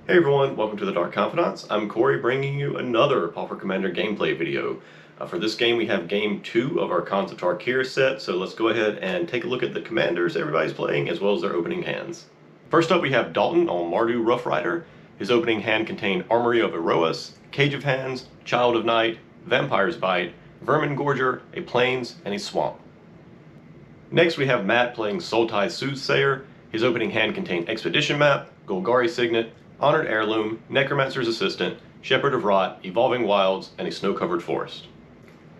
Hey everyone, welcome to the Dark Confidants. I'm Cory, bringing you another Pauper Commander gameplay video. For this game we have game 2 of our Khans of Tarkir set, so let's go ahead and take a look at the commanders everybody's playing as well as their opening hands. First up we have Dalton on Mardu Roughrider. His opening hand contained Armory of Eroas, Cage of Hands, Child of Night, Vampire's Bite, Vermin Gorger, a Plains, and a Swamp. Next we have Matt playing Sultai Soothsayer. His opening hand contained Expedition Map, Golgari Signet, Honored Heirloom, Necromancer's Assistant, Shepherd of Rot, Evolving Wilds, and a Snow-Covered Forest.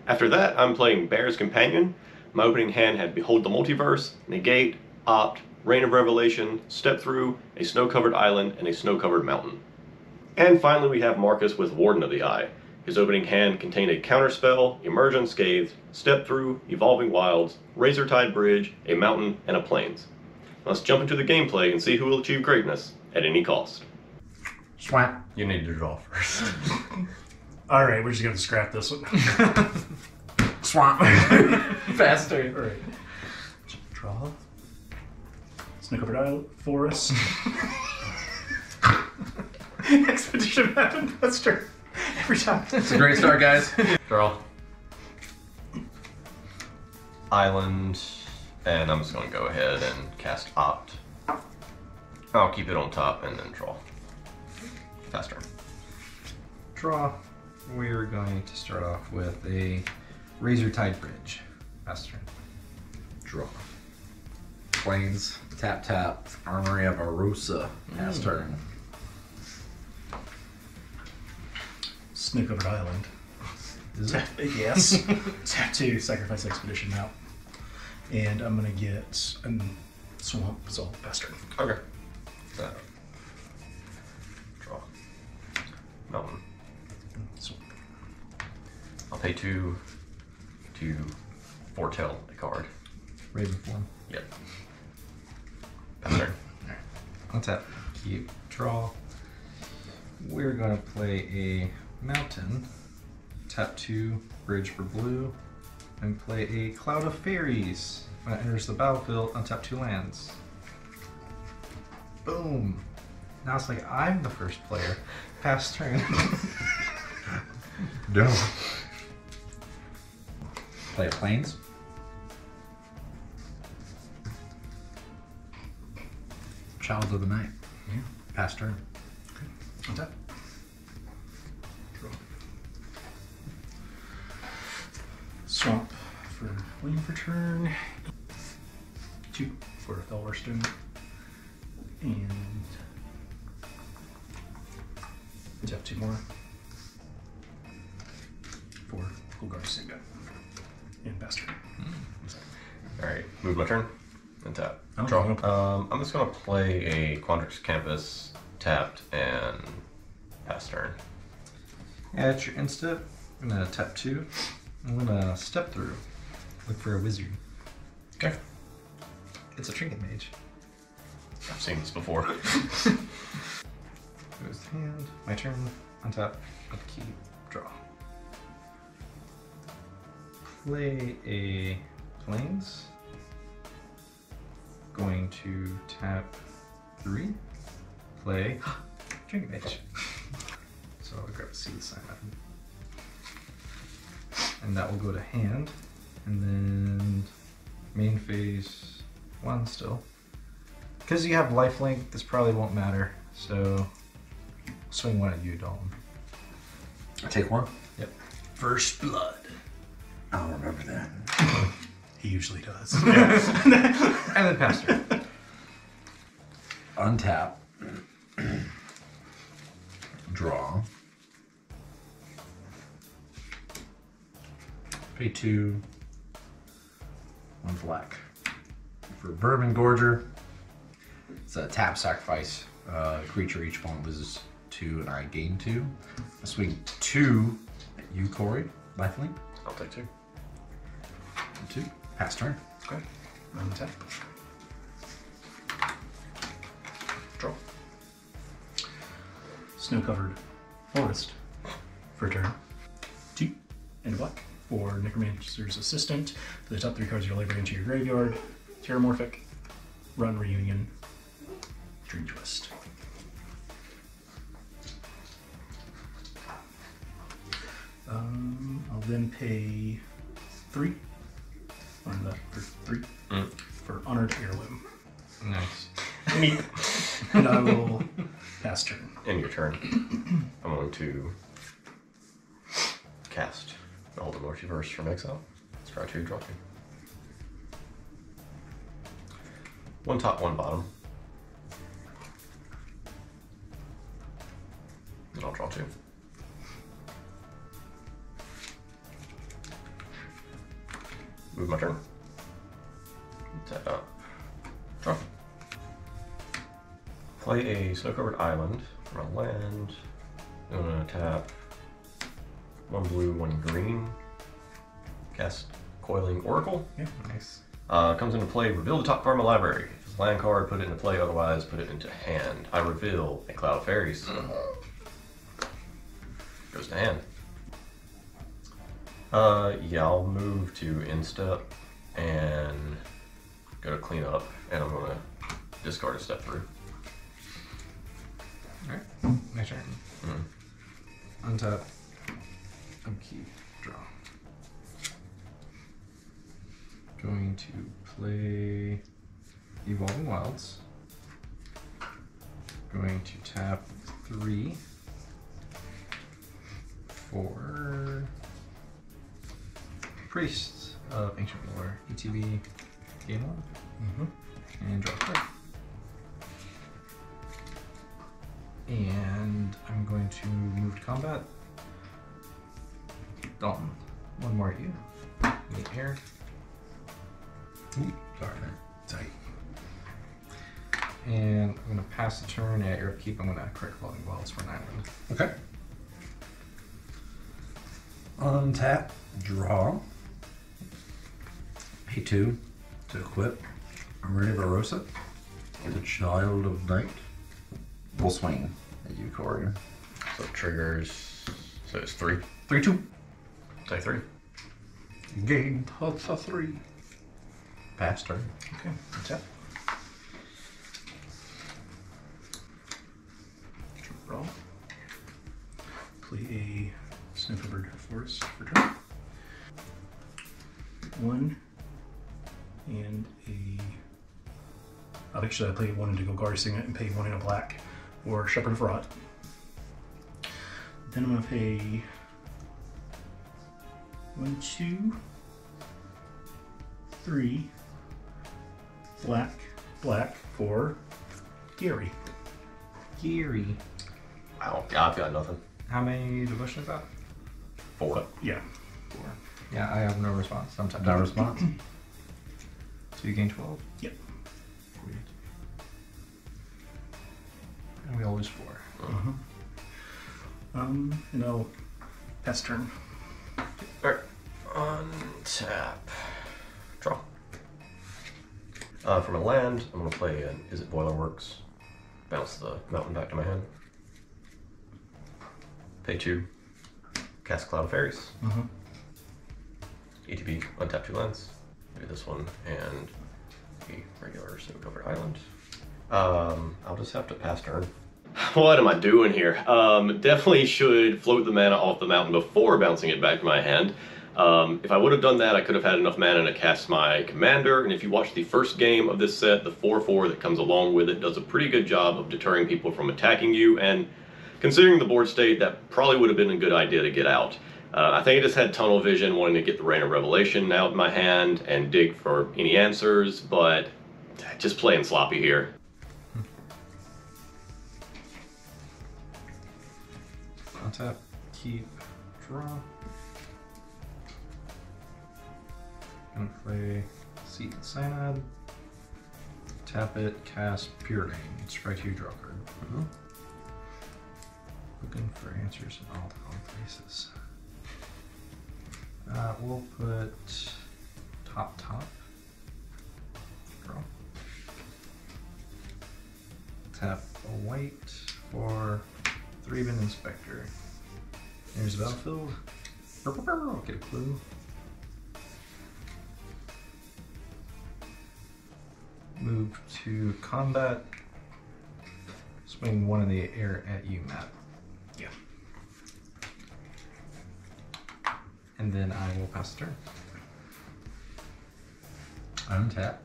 After that, I'm playing Bear's Companion. My opening hand had Behold the Multiverse, Negate, Opt, Reign of Revelation, Step Through, a Snow-Covered Island, and a Snow-Covered Mountain. And finally we have Marcus with Warden of the Eye. His opening hand contained a Counterspell, Emerge Unscathed, Step Through, Evolving Wilds, Razortide Bridge, a Mountain, and a Plains. Let's jump into the gameplay and see who will achieve greatness at any cost. Swamp. You need to draw first. Alright, we're just gonna scrap this one. Swamp. Faster. Alright. Draw. Snow-Covered Island, Forest. Expedition Map and Buster. Every time. It's a great start, guys. Draw. Island, and I'm just going to go ahead and cast Opt. I'll keep it on top and then draw. Fast turn. Draw. We're going to start off with a Razortide Bridge. Fast turn. Draw. Plains. Tap tap. Armory of Erosa. Fast turn. Snow-Covered Island. Is it? Yes. Tap 2, sacrifice Expedition Map. And I'm gonna get a Swamp, so Buster. Okay. Draw. Mountain. Swamp. I'll pay 2 to foretell a card. Raven form. Yep. Pass turn. Untap. Keep. Draw. We're going to play a Mountain. Tap 2, Bridge for blue. And play a Cloud of Fairies. When it enters the battlefield, untap 2 lands. Boom. Now it's like I'm the first player. Pass turn. No. Play a Plains. Child of the Night. Yeah. Pass turn. Okay. Untap. Draw. Swamp for waiting for turn. 2 for Thelwarstone. And tap 2 more for Golgari Signet and Bastard. Alright, move my turn and tap. Oh, Draw. okay. I'm just going to play a Quandrix Campus tapped and pass turn. Yeah, it's your instant. I'm gonna tap 2. I'm gonna step through. Look for a wizard. Okay. It's a trinket mage. I've seen this before. Goes to hand. My turn. Untap. Upkeep. Draw. Play a Plains. Going to tap 3. Play trinket mage. So I'll grab a seed sign up. And that will go to hand. And then main phase 1 still. Because you have lifelink, this probably won't matter. So swing 1 at you, Dalton. I take 1? Yep. First Blood. I'll remember that. He usually does. And then pass turn. Untap. Draw. Pay 2. 1 black. For Vermin Gorger. It's a tap sacrifice. Creature each opponent loses 2 and I gain 2. I swing 2 at you, Cory. Lifelink. I'll take 2. 2. Pass turn. Okay. Untap. Draw. Snow-Covered Forest for a turn. 2 and a black for Necromancer's Assistant. For the top 3 cards of your library into your graveyard. Terramorphic, Run Reunion, Dream Twist. I'll then pay 3. Learn that for 3 for honored heirloom. Nice. Neat. And I will pass turn. End your turn. I'm going to cast Dalton Multiverse from Exile. Scry 2, draw 2. 1 top, 1 bottom. And I'll draw 2. Move my turn. Tap up. Draw. Play a snow-covered island from a land. I'm gonna tap 1 blue, 1 green. Cast Coiling Oracle. Yeah. Nice. Comes into play, reveal the top card of my library. If it's a land card, put it into play, otherwise put it into hand. I reveal a Cloud of Fairies. Goes to hand. Yeah, I'll move to instep and go to clean up, and I'm gonna discard a step through. Alright, my turn. Untap. Upkeep. Draw. Going to play Evolving Wilds. Going to tap 3 for Priests of Ancient Lore. ETB game 1. And draw a card. And I'm going to move to combat. Dalton, 1 more at you. In the air. Ooh, sorry, man. Tight. And I'm going to pass the turn. At your upkeep, I'm going to correct Evolving Wilds for an island. Okay. Untap, draw. Pay 2 to equip Maria Barossa, the Child of Night. We'll swing at you, Cory. So it triggers, so it's 3. 3-2. Say 3. Gain a 3. Pass turn. Okay. Tap. Draw. Play a Snow-Covered Forest for turn. 1 and a. Actually, I play 1 into Golgari Signet and pay 1 in a black or Shepherd of Rot. Then I'm gonna pay 1, 2, 3, black for Gary. Gary. Wow, yeah, I've got nothing. How many devotion is that? 4. Yeah. 4. Yeah, I have no response. Sometimes. No response. So you gain 12? Yep. Sweet. And we all lose 4. And I'll pass turn. Alright. Untap. Draw. From a land, I'm going to play an Is It Boiler Works? Bounce the mountain back to my hand. Pay 2. Cast Cloud of Fairies. ETB, untap 2 lands. Do this one and the regular snow-covered island. I'll just have to pass turn. What am I doing here? Definitely should float the mana off the mountain before bouncing it back to my hand. If I would have done that, I could have had enough mana to cast my commander, and if you watch the first game of this set, the 4/4 that comes along with it does a pretty good job of deterring people from attacking you, and considering the board state, that probably would have been a good idea to get out. I think I just had tunnel vision, wanting to get the Rain of Revelation out in my hand and dig for any answers, but just playing sloppy here. Untap, keep, draw. Gonna play Seat Cyanide. Tap it, cast Pure Rain. Strike 2, draw card. Looking for answers in all the wrong places. We'll put top. Draw. Tap a white for 3-bin Inspector. There's a battlefield. Get a clue. Move to combat. Swing 1 in the air at you, Matt. Yeah. then I will pass the turn. Untap.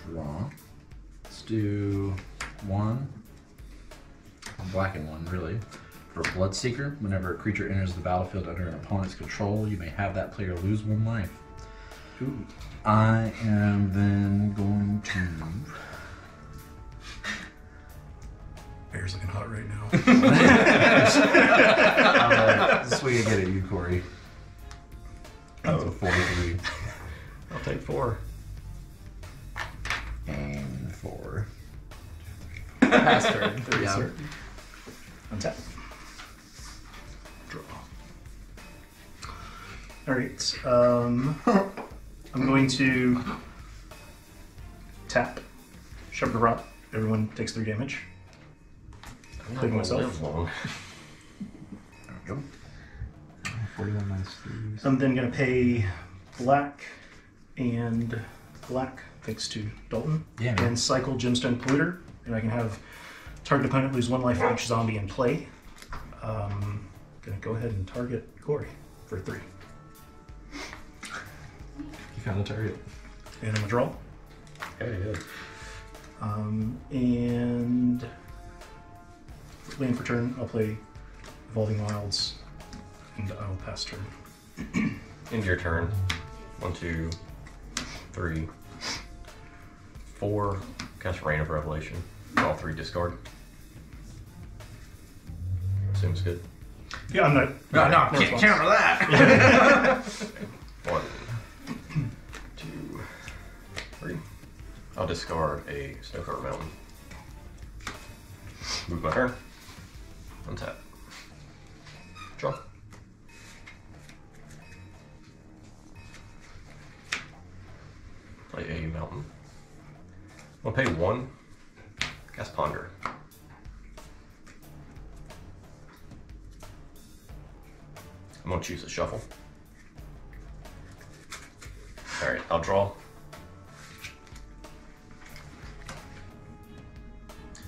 Draw. Let's do one. Black and one, really. For Bloodseeker, whenever a creature enters the battlefield under an opponent's control, you may have that player lose 1 life. Ooh. I am then going to... Bear's looking hot right now. Swing again at you, Cory. That's a 43. I'll take 4. And 4. Pass turn. Yeah. Untap. Draw. Alright. I'm going to tap Shepherd of Rot. Everyone takes 3 damage. Including myself. Long. There we go. 41 minus 3. I'm then going to pay black and black, thanks to Dalton. Yeah, man. And cycle Gemstone Polluter. And I can have target opponent lose 1 life for each zombie in play. Going to go ahead and target Cory for 3. You found a target. And I'm going to draw. Okay, good. And land for turn, I'll play Evolving Wilds, and I will pass turn. End your turn. 1, 2, 3, 4. Cast Rain of Revelation. All 3 discard. Seems good. Yeah, I'm not. No, can't counter that! 1, 2, 3. I'll discard a Snowcover Mountain. Move my turn. Untap. Draw. Play a mountain. I'll pay 1. Cast Ponder. I'm gonna choose a shuffle. Alright, I'll draw.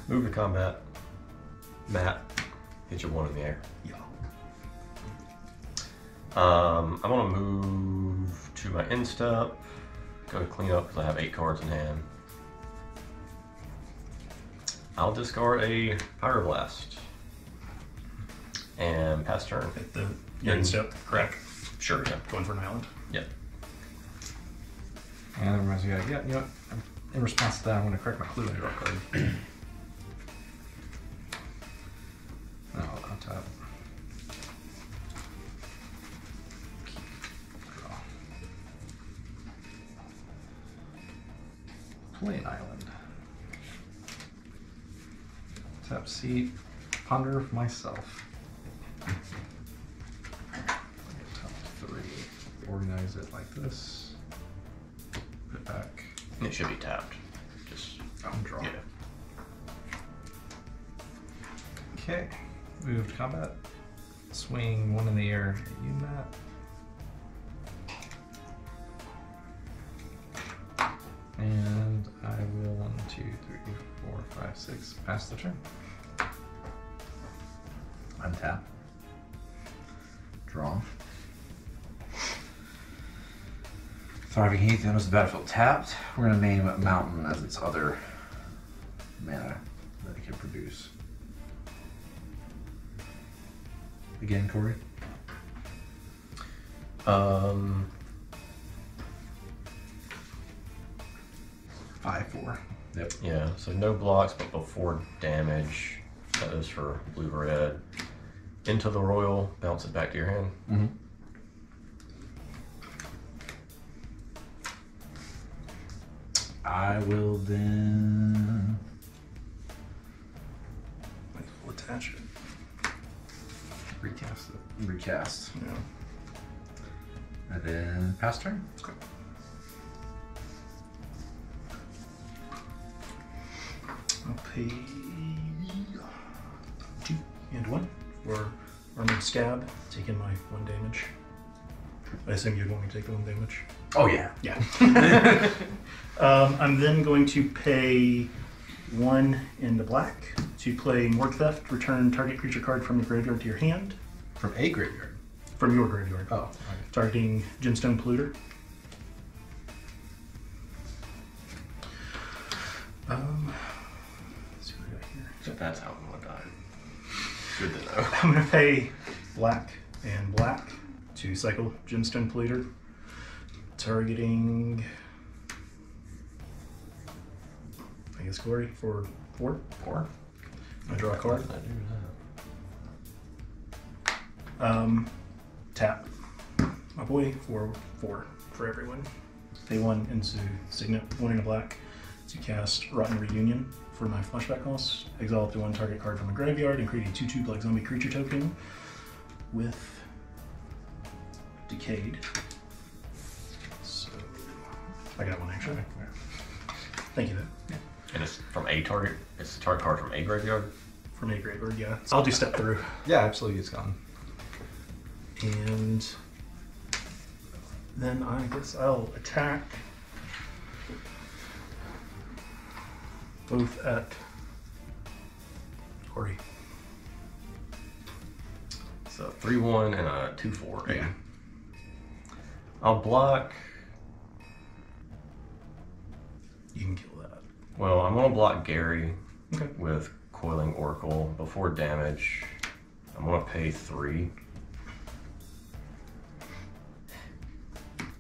Move to combat. Matt, hit your 1 in the air. Yeah. I'm gonna move to my end step. Go to clean up because I have 8 cards in hand. I'll discard a Pyroblast. And pass turn. At the end step. Correct. Sure, yeah. Going for an island. Yep. And that reminds me, yeah, you know what? In response to that, I'm going to correct my clue and draw a card. No, I'll tap. Draw. Play an island. Tap seat. Ponder myself. Top 3. Organize it like this. Put it back. It should be tapped. Just Draw. yeah. Okay. Move to combat. Swing 1 in the air at you, Matt. And I will 1, 2, 3, 4, 5, 6. Pass the turn. Untap. Draw. Thriving Heath enters the battlefield tapped. We're going to name Mountain as its other mana that it can produce. Again, Cory? 5/4. Yep. Yeah, so no blocks, but before damage. That is for blue-red. Into the royal, bounce it back to your hand. Mm-hmm. I will then We'll attach it. Recast it. recast. Yeah. And then pass turn. Okay. I'll pay 2 and 1 for Armored Scab, taking my 1 damage. I assume you'd want me to take the 1 damage. Oh, yeah. Yeah. I'm then going to pay 1 in the black to play Morgue Theft. Return target creature card from your graveyard to your hand. From a graveyard. From your graveyard. Oh, okay. Targeting Gemstone Polluter. Let's see what we got here. So that's how I'm gonna die. Good to know. I'm going to pay black and black to cycle Gemstone Polluter. Targeting, I guess, Cory for 4. 4. I draw a card. I do Tap my boy for 4 for everyone. Pay 1 into Signet, 1 in a black to cast Rotten Reunion for my flashback cost. Exile up to 1 target card from a graveyard and create a 2/2 Black Zombie creature token with Decayed. So I got 1 actually. Thank you though. And it's from a target. It's a target card from a graveyard. From a graveyard, yeah. So I'll do step through. Yeah, absolutely, it's gone. And then I guess I'll attack both at Cory. So 3/1 and a 2/4. Yeah. I'll block. You can kill that. Well, I'm gonna block Gary Okay. with Coiling Oracle before damage. I'm gonna pay 3.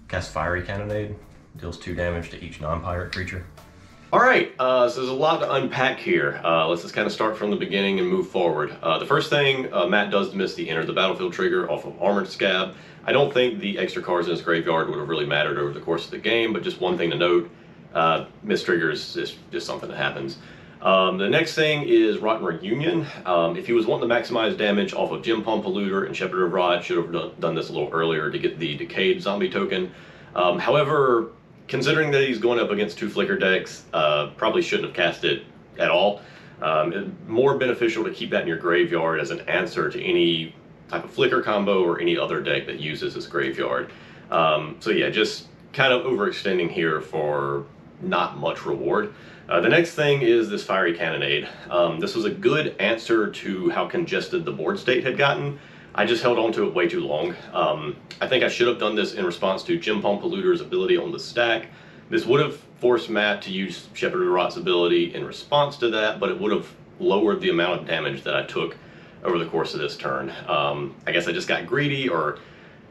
Cast Fiery Cannonade. Deals 2 damage to each non-pirate creature. Alright, so there's a lot to unpack here. Let's just kind of start from the beginning and move forward. The first thing Matt does to miss the Enter the Battlefield trigger off of Armored Scab. I don't think the extra cards in his graveyard would have really mattered over the course of the game, but just one thing to note, miss triggers is just something that happens. The next thing is Rotten Reunion. If he was wanting to maximize damage off of Gem Pump Polluter and Shepherd of Rot, should have done this a little earlier to get the Decayed zombie token. However, considering that he's going up against 2 Flicker decks, probably shouldn't have cast it at all. More beneficial to keep that in your graveyard as an answer to any type of Flicker combo or any other deck that uses this graveyard. So yeah, just kind of overextending here for not much reward. The next thing is this Fiery Cannonade. This was a good answer to how congested the board state had gotten. I just held on to it way too long. I think I should have done this in response to Gem Pump Polluter's ability on the stack. This would have forced Matt to use Shepherd of Rot's ability in response to that, but it would have lowered the amount of damage that I took over the course of this turn. I guess I just got greedy or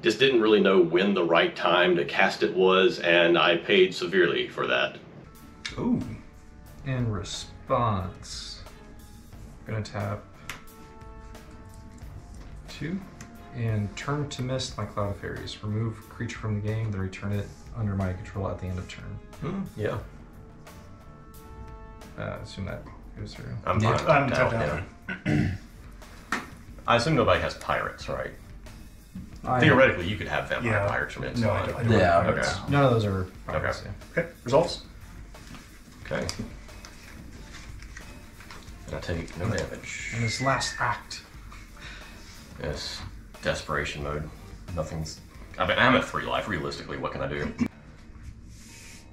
just didn't really know when the right time to cast it was, and I paid severely for that. Ooh. In response, I'm gonna tap 2 and turn to mist my Cloud of Fairies. Remove creature from the game, then return it under my control at the end of turn. Yeah. Assume that goes through. I'm Yeah, fine. I'm tapped out. Yeah. I assume nobody has pirates, right? I- Theoretically, you could have vampire Yeah. pirates from No, I inside. don't. I don't Yeah, have okay. pirates. None of those are pirates, Okay. yeah. Okay. Results. Okay. And I take no damage. And this last act. Yes. Desperation mode. Nothing's. I mean, I'm at 3 life. Realistically, what can I do?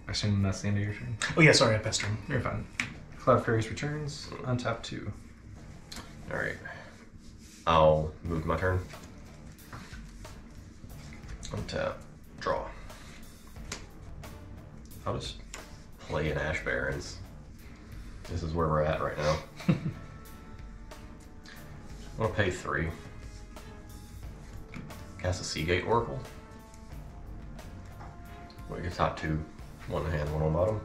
I assume that's the end of your turn. Oh yeah, sorry, I pest him. You're fine. Cloud of Fairies returns, untap 2. Alright. I'll move my turn. Untap. Draw. I'll just play an Ash Barrens. This is where we're at right now. I'm gonna pay 3. Cast a Seagate Oracle. We get top 2. 1 in hand, 1 on bottom.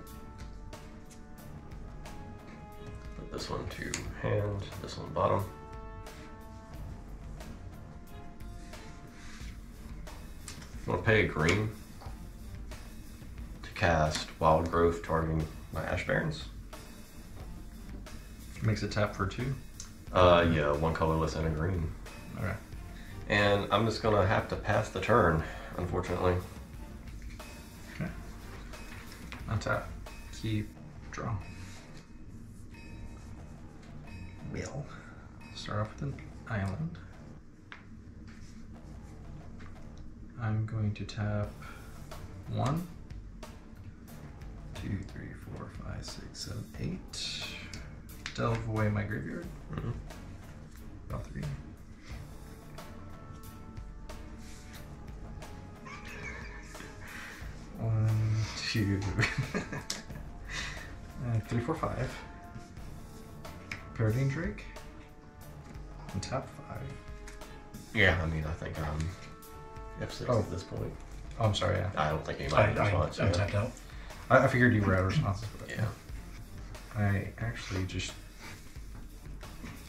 Put this one to hand, this one bottom. I'm gonna pay a green to cast Wild Growth targeting my Ash Barrens. Makes it tap for 2. Yeah, 1 colorless and a green. Okay. And I'm just gonna have to pass the turn, unfortunately. Okay. Untap. Keep. Draw. We'll start off with an island. I'm going to tap 1, 2, 3, 4, 5, 6, 7, 8. Delve away my graveyard. Mhm. About 3. to 3, 4, 5. Paradigm Drake. And tap 5. Yeah, I mean, I think I'm F6 Oh. at this point. Oh, I'm sorry, yeah. I don't think anybody responds. I'm tapped out. I figured you were out of responses. But Yeah. I actually just...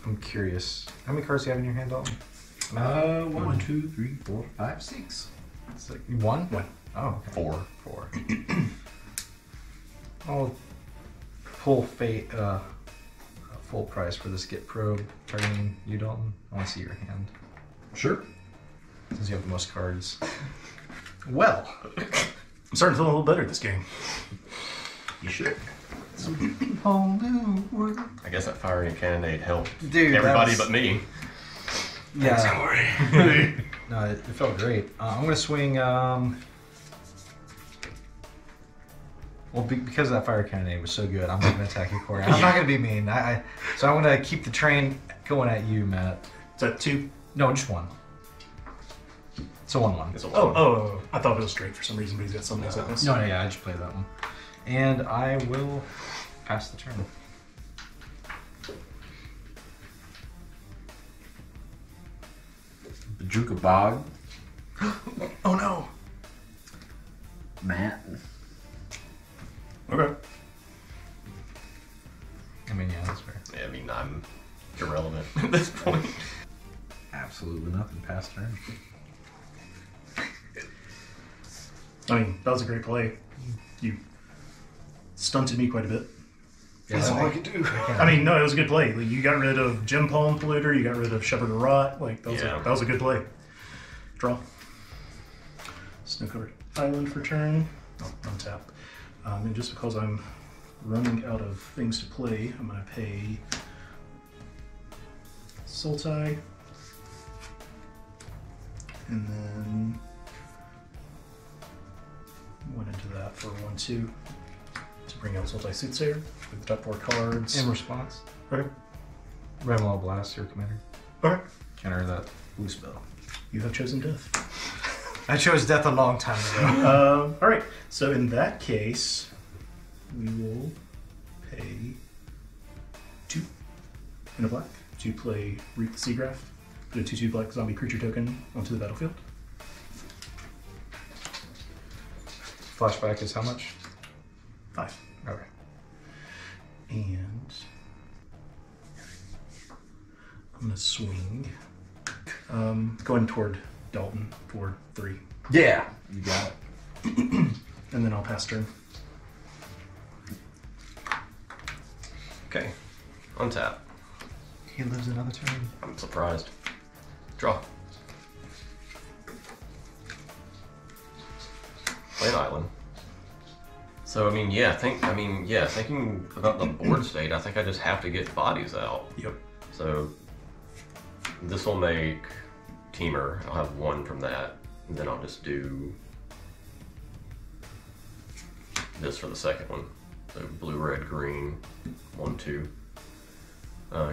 I'm curious. How many cards do you have in your hand, Dalton? 1, 2, 3, 4, 5, 6. It's like 1? 1. Oh, okay. 4. 4. I'll pull fate full price for this Get Probe targeting you, Dalton. I want to see your hand. Sure. Since you have the most cards. Well. I'm starting to feel a little better this game. You should. Whole new world. I guess that firing cannonade helped Dude, everybody but me. Yeah. Thanks, Cory. No, it felt great. I'm going to swing... Well, because that fire cannonade was so good, I'm not going to attack you, Cory. I'm not going to be mean. So I'm going to keep the train going at you, Matt. Is that 2? No, just 1. It's a 1-1. It's a Oh, one. oh, I thought it was straight for some reason, but he's got something else like this. No, yeah, I just played that one. And I will pass the turn. The Juka Bog. Oh no! Matt. Okay. I mean, yeah, that's fair. Yeah, I mean, I'm irrelevant at this point. Absolutely nothing. Pass turn. I mean, that was a great play. You stunted me quite a bit. Yeah, That's all I could do. I mean, no, it was a good play. Like, you got rid of Gem Palm Polluter, you got rid of Shepherd of Rot. Like, that was a good play. Draw. Snow-covered island for turn. Oh, untap. And just because I'm running out of things to play, I'm going to pay Sultai. And then went into that for 1-2 to bring out Sultai Soothsayer with the top 4 cards. In response, Okay. Removal Blast, your commander. Okay. Counter that blue spell. You have chosen death. I chose death a long time ago. All right. So in that case, we will pay 2 in a black to play Reap the Seagraph. Put a 2/2 black zombie creature token onto the battlefield. Flashback is how much? 5. Okay. And I'm gonna swing. Going toward Dalton for 3, Yeah, you got it. and then I'll pass turn. Okay. Untap. He lives another turn. I'm surprised. Draw. Play an island. So, I mean, thinking about the board state, I think I just have to get bodies out. Yep. So, this will make Teamer. I'll have 1 from that. And then I'll just do this for the second one. So, blue, red, green. 1, 2.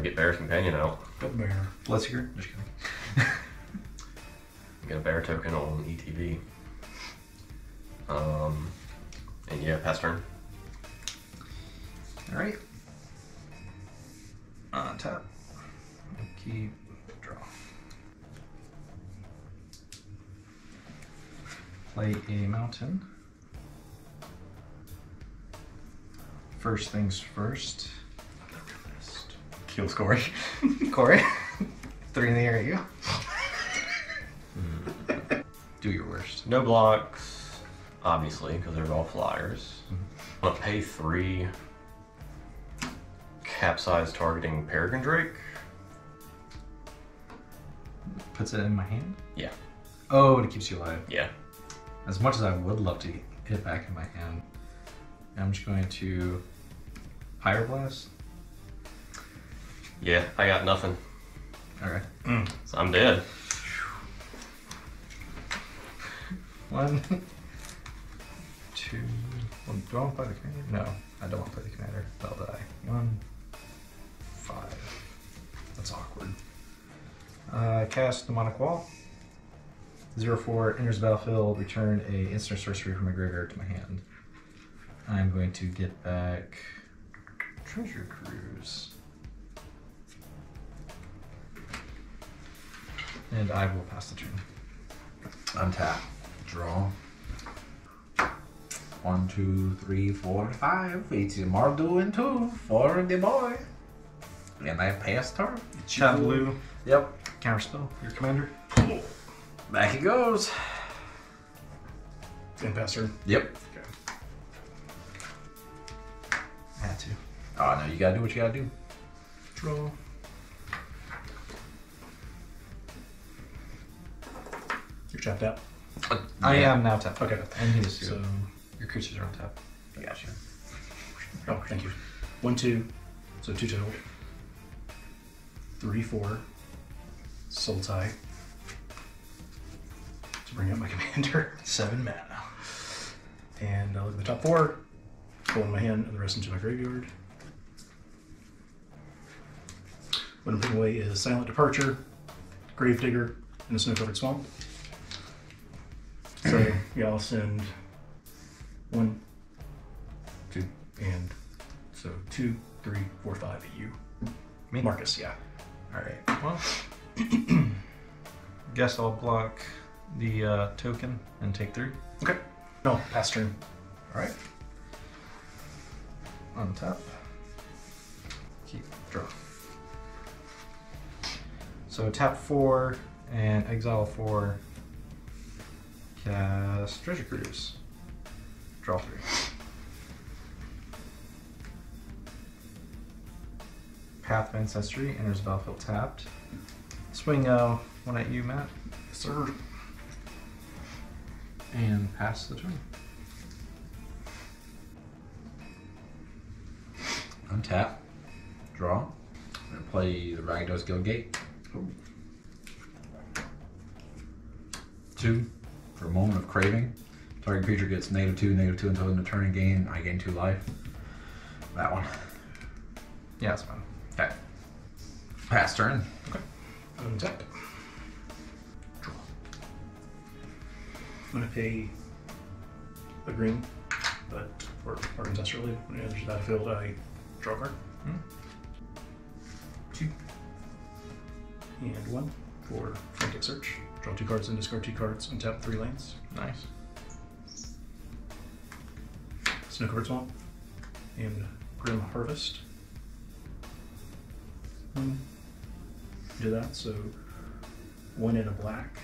Get Bear's Companion out. Got bear. Bloodseeker? Just kidding. Get a bear token on ETB. And yeah, pass turn. Alright. Tap. Keep. Draw. Play a mountain. First things first. Kills Cory. Cory. 3 in the air at you. Do your worst. No blocks, obviously, because they're all flyers. I'm gonna pay 3 capsize targeting Peregrine Drake. Puts it in my hand? Yeah. Oh, it keeps you alive. Yeah. As much as I would love to hit back in my hand, I'm just going to Pyroblast. Yeah, I got nothing. Alright. So I'm dead. 1, 2. Well, do I want to play the commander? No, I don't want to play the commander. They'll die. 1, 5. That's awkward. Cast Mnemonic Wall. 0/4 enters the battlefield. Return a instant sorcery from my graveyard to my hand. I'm going to get back Treasure Cruise. And I will pass the turn. Untap. Draw. 1, 2, 3, 4, 5. It's Mardu and 2 for the boy. And I pass turn. Chat blue. Yep. Counterspell. Your commander. Back it goes. And pass turn. Yep. Okay. Had to. Oh no, you gotta do what you gotta do. Draw. You're tapped out. I am now tapped. Okay. And he is too. So, Your creatures are on tap. I got you. oh, thank you. 1, 2. So 2 total. 3, 4. Sultai. To bring up my commander. 7 mana. And I'll look at the top 4. Pull in my hand and the rest into my graveyard. What I'm putting away is Silent Departure, Gravedigger, and a Snow-Covered Swamp. So, yeah, I'll send 1, 2, and so 2, 3, 4, 5 at you. Me? Marcus, yeah. Alright, well. Guess I'll block the token and take 3. Okay. No, pass turn. Alright. Untap. Keep, draw. So tap 4 and exile 4. Cast Treasure Cruise. Draw 3. Path of Ancestry enters battlefield tapped. Swing 1 at you, Matt. Yes, sir. And pass the turn. Untap. Draw. I'm gonna play the Rakdos Guildgate. 2. For a Moment of Craving. Target creature gets -2, -2 until the end of turn and gain. I gain 2 life. That one. Yeah, it's fine. Okay. Pass turn. Okay. Untap. Draw. I'm going to pay a green, but for Warden's related, when it enters the battlefield, I draw a card. 2. And 1 for Frantic Search. Draw 2 cards and discard 2 cards, untap 3 lands. Nice. Snow-Covered Swamp. And Grim Harvest. Do that, so 1 and a black.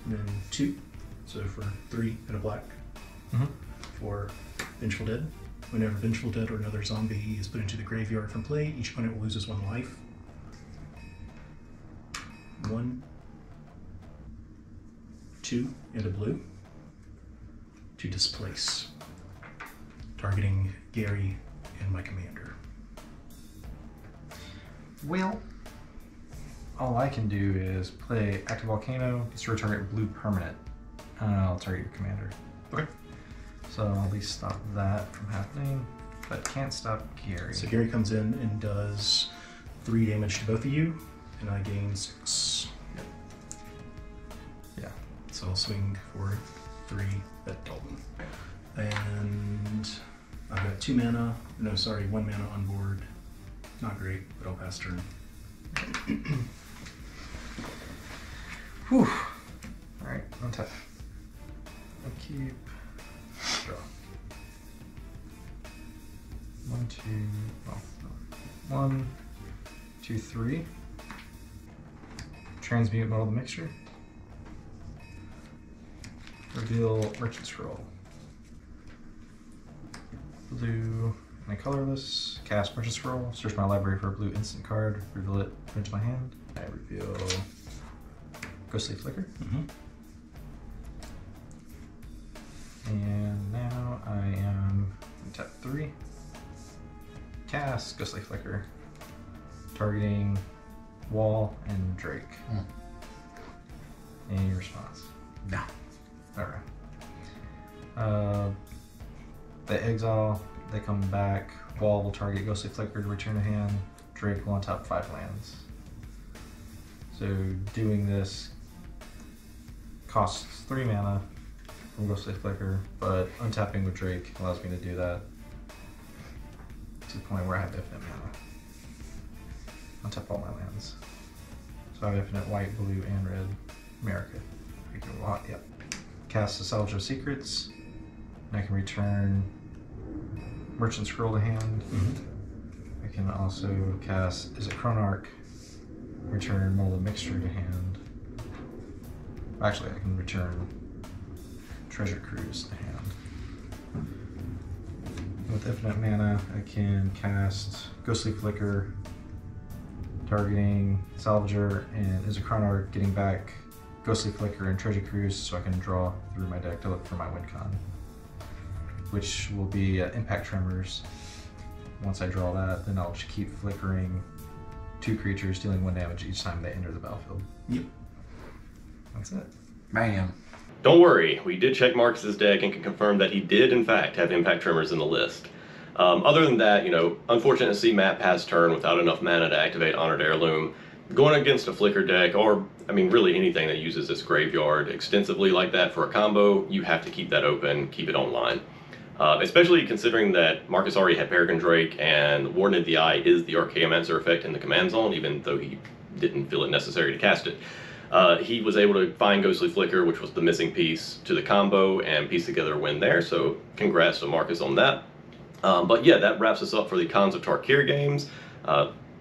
And then 2, so for 3 and a black. For Vengeful Dead. Whenever Vengeful Dead or another zombie is put into the graveyard from play, each opponent will loses 1 life. 1, 2, and a blue to displace, targeting Gary and my commander. Well, all I can do is play Active Volcano, destroy target blue permanent, and I'll target your commander. Okay. So I'll at least stop that from happening, but can't stop Gary. So Gary comes in and does 3 damage to both of you, and I gain 6. Yeah. So I'll swing for 3 at Dalton. And I've got 2 mana, no sorry, 1 mana on board. Not great, but I'll pass turn. Whew. Alright, untap. I'll keep. Draw. 1, 2. Well, 1, 2, 3. Transmute Model the Mixture. Reveal Merchant Scroll. Blue and a colorless. Cast Merchant Scroll. Search my library for a blue instant card. Reveal it. Put it into my hand. I reveal Ghostly Flicker. And now I am in tap 3. Cast Ghostly Flicker. Targeting Wall and Drake. Any response? No. Alright. They exile, they come back. Wall will target Ghostly Flicker to return a hand. Drake will untap 5 lands. So doing this costs 3 mana from Ghostly Flicker, but untapping with Drake allows me to do that to the point where I have infinite mana. Untap all my lands. So I have infinite white, blue, and red. America. Yep. Cast a Salvage of Secrets, and I can return Merchant Scroll to hand. I can also cast, is it Chronarch? Return Molded Mixture to hand. Actually, I can return Treasure Cruise to hand. With infinite mana, I can cast Ghostly Flicker, targeting Salvager, and is a Chronarch, getting back Ghostly Flicker and Treasure Cruise so I can draw through my deck to look for my win con, which will be Impact Tremors. Once I draw that, then I'll just keep flickering 2 creatures, dealing 1 damage each time they enter the battlefield. Yep. That's it. Bam. Don't worry, we did check Marcus's deck and can confirm that he did in fact have Impact Tremors in the list. Other than that, unfortunate to see Matt pass turn without enough mana to activate Honored Heirloom. Going against a Flicker deck, or really anything that uses this graveyard extensively like that for a combo, you have to keep that open, keep it online. Especially considering that Marcus already had Peregrine Drake and Warden of the Eye is the Archaeomancer effect in the command zone, even though he didn't feel it necessary to cast it. He was able to find Ghostly Flicker, which was the missing piece to the combo, and piece together a win there, so congrats to Marcus on that. But yeah, that wraps us up for the Khans of Tarkir games.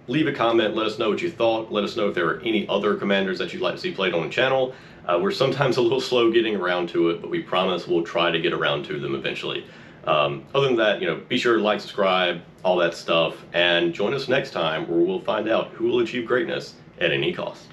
Leave a comment, let us know what you thought, let us know if there are any other commanders that you'd like to see played on the channel. We're sometimes a little slow getting around to it, but we promise we'll try to get around to them eventually. Other than that, be sure to like, subscribe, all that stuff, and join us next time where we'll find out who will achieve greatness at any cost.